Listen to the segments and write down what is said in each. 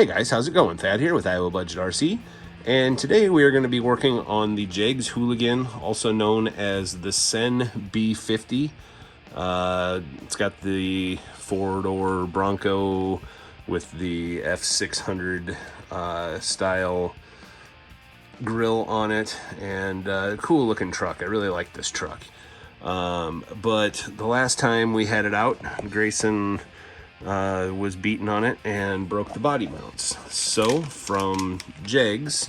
Hey guys, how's it going? Thad here with Iowa Budget RC, and today we are going to be working on the Jegs Hooligan, also known as the Sen B50. It's got the four-door Bronco with the F600 style grill on it, and cool looking truck. I really like this truck. But the last time we had it out, Grayson was beaten on it and broke the body mounts. So from Jegs,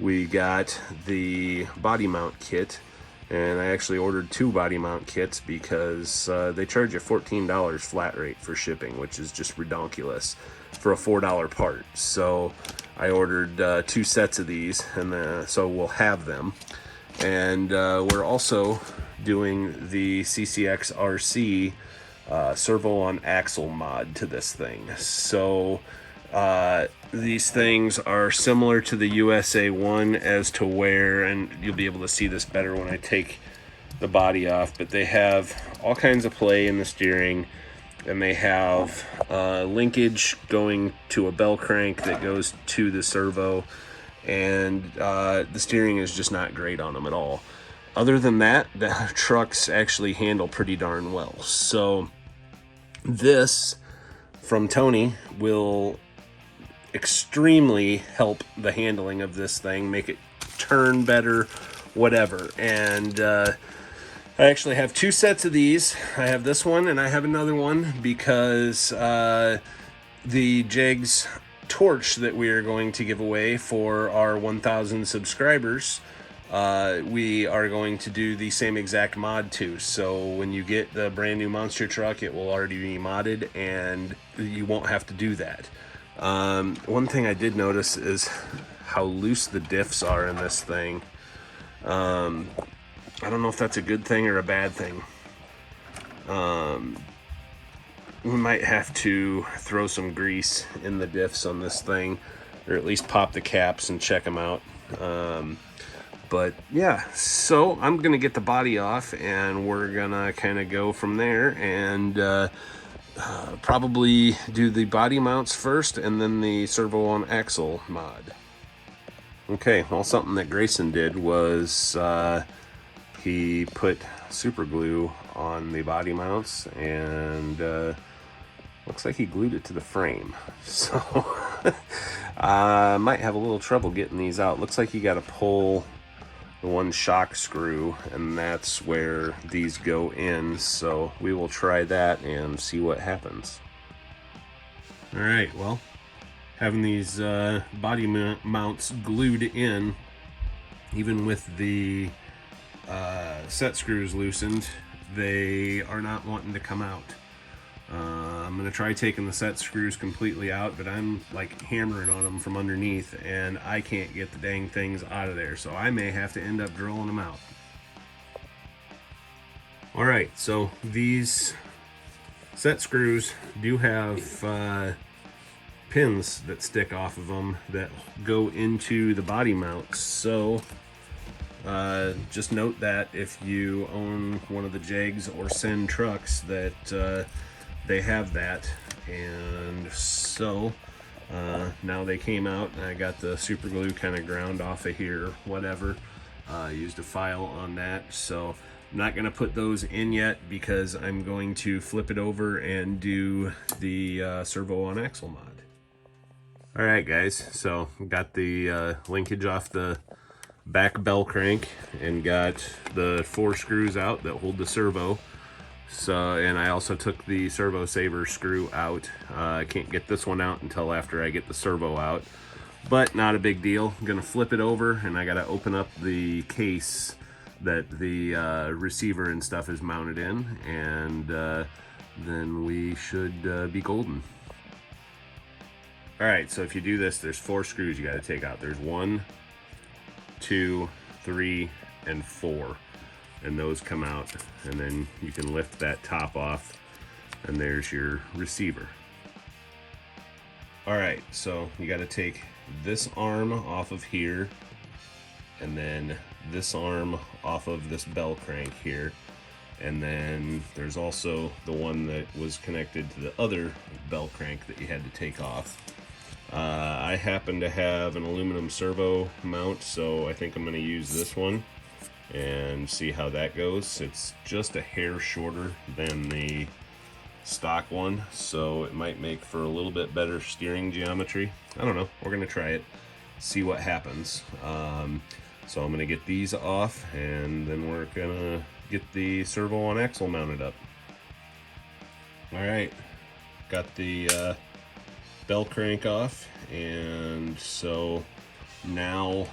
we got the body mount kit, and I actually ordered 2 body mount kits because they charge you $14 flat rate for shipping, which is just redonkulous for a $4 part. So I ordered 2 sets of these, and so we'll have them. And we're also doing the CCX RC servo on axle mod to this thing. So these things are similar to the USA one as to where, and you'll be able to see this better when I take the body off, but they have all kinds of play in the steering, and they have linkage going to a bell crank that goes to the servo, and the steering is just not great on them at all. Other than that, the trucks actually handle pretty darn well. So this from Tony will extremely help the handling of this thing, make it turn better, whatever. And I actually have 2 sets of these. I have this one and I have another one because the Jegs torch that we are going to give away for our 1,000 subscribers, we are going to do the same exact mod too. So when you get the brand new monster truck, it will already be modded and you won't have to do that. One thing I did notice is how loose the diffs are in this thing. I don't know if that's a good thing or a bad thing. We might have to throw some grease in the diffs on this thing, or at least pop the caps and check them out. But yeah, so I'm gonna get the body off and we're gonna kind of go from there, and probably do the body mounts first and then the servo on axle mod. Okay, well, something that Grayson did was he put super glue on the body mounts, and looks like he glued it to the frame. So I might have a little trouble getting these out. Looks like you got to pull the one shock screw, and that's where these go in. So we will try that and see what happens. All right, well, having these body mounts glued in, even with the set screws loosened, they are not wanting to come out. I'm gonna try taking the set screws completely out, but I'm like hammering on them from underneath and I can't get the dang things out of there, so I may have to end up drilling them out. All right, so these set screws do have pins that stick off of them that go into the body mounts. So just note that if you own one of the Jegs or Sen trucks, that they have that. And so now they came out, and I got the super glue kind of ground off of here, whatever. Used a file on that, so I'm not going to put those in yet because I'm going to flip it over and do the servo on axle mod. All right, guys, so got the linkage off the back bell crank and got the 4 screws out that hold the servo. So, and I also took the servo saver screw out. I can't get this one out until after I get the servo out, but not a big deal. I'm gonna flip it over, and I gotta open up the case that the receiver and stuff is mounted in, and then we should be golden. All right, so if you do this, there's 4 screws you gotta take out. There's 1, 2, 3, and 4. And those come out, and then you can lift that top off, and there's your receiver. All right, so you got to take this arm off of here, and then this arm off of this bell crank here, and then there's also the one that was connected to the other bell crank that you had to take off. I happen to have an aluminum servo mount, so I think I'm going to use this one and see how that goes. It's just a hair shorter than the stock one, so it might make for a little bit better steering geometry. I don't know. We're going to try it, see what happens. So I'm going to get these off, and then we're going to get the servo on axle mounted up. Alright, got the bell crank off, and so now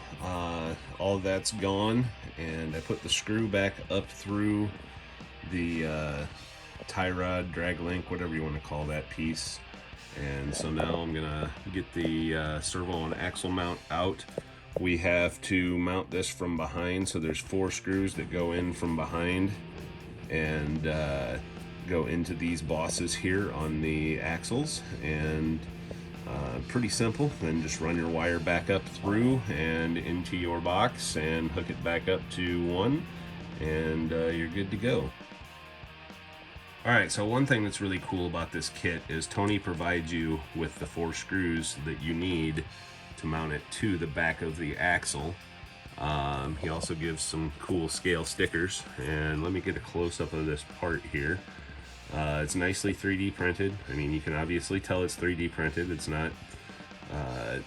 all that's gone, and I put the screw back up through the tie rod, drag link, whatever you want to call that piece. And so now I'm gonna get the servo and axle mount out. We have to mount this from behind, so there's 4 screws that go in from behind and go into these bosses here on the axles, and pretty simple. Then just run your wire back up through and into your box and hook it back up to 1, and you're good to go. Alright, so one thing that's really cool about this kit is Tony provides you with the 4 screws that you need to mount it to the back of the axle. He also gives some cool scale stickers, and let me get a close-up of this part here. It's nicely 3D printed. I mean, you can obviously tell it's 3D printed. It's not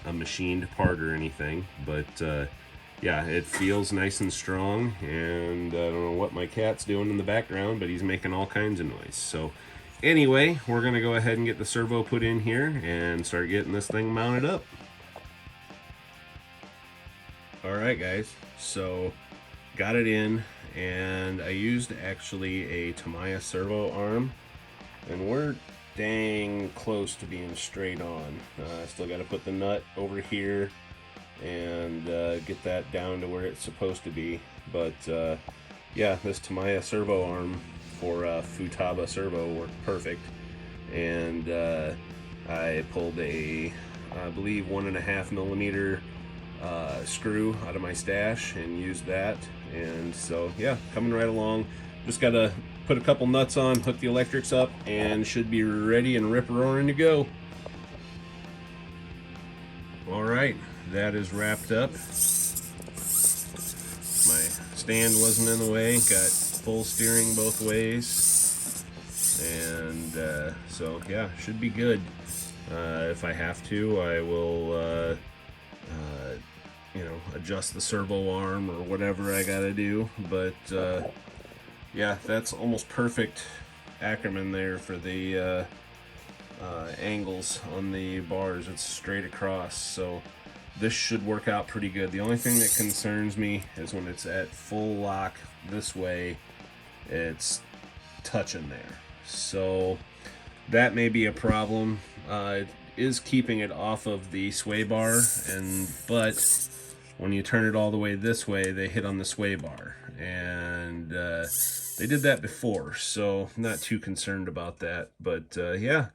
a machined part or anything, but yeah, it feels nice and strong, and I don't know what my cat's doing in the background, but he's making all kinds of noise. So anyway, we're gonna go ahead and get the servo put in here and start getting this thing mounted up. Alright guys, so got it in, and I used actually a Tamiya servo arm, and we're dang close to being straight on. Still got to put the nut over here and get that down to where it's supposed to be, but yeah, this Tamiya servo arm for Futaba servo worked perfect, and I pulled a, I believe, 1.5 millimeter screw out of my stash and used that, and so yeah, coming right along. Just gotta put a couple nuts on, hook the electrics up, and should be ready and rip-roaring to go. Alright, that is wrapped up. My stand wasn't in the way, got full steering both ways, and so yeah, should be good. If I have to, I will you know, adjust the servo arm or whatever I gotta do, but yeah, that's almost perfect Ackerman there for the angles on the bars. It's straight across, so this should work out pretty good. The only thing that concerns me is when it's at full lock this way, it's touching there, so that may be a problem. It is keeping it off of the sway bar, but when you turn it all the way this way, they hit on the sway bar, and they did that before, so not too concerned about that. But yeah,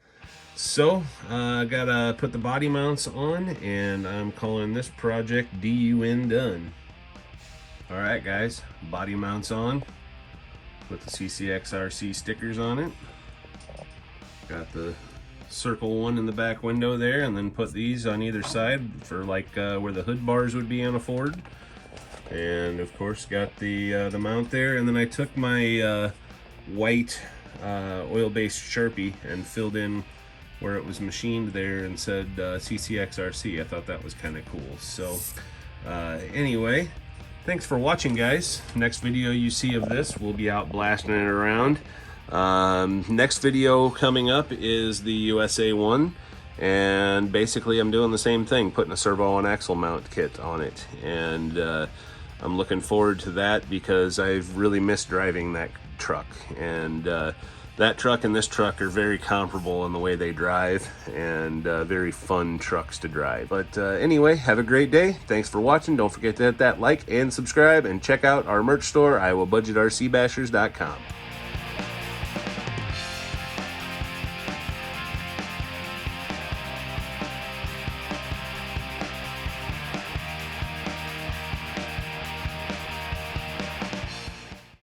so gotta put the body mounts on, and I'm calling this project DUN done. Alright guys, body mounts on, put the CCXRC stickers on it, got the circle one in the back window there, and then put these on either side for like where the hood bars would be on a Ford, and of course got the mount there. And then I took my white oil-based Sharpie and filled in where it was machined there and said CCXRC. I thought that was kind of cool. So anyway, thanks for watching guys. Next video you see of this, we'll be out blasting it around. Next video coming up is the USA one, and basically I'm doing the same thing, putting a servo and axle mount kit on it, and I'm looking forward to that because I've really missed driving that truck, and that truck and this truck are very comparable in the way they drive, and very fun trucks to drive. But anyway, have a great day. Thanks for watching. Don't forget to hit that like and subscribe, and check out our merch store, IowaBudgetRCbashers.com.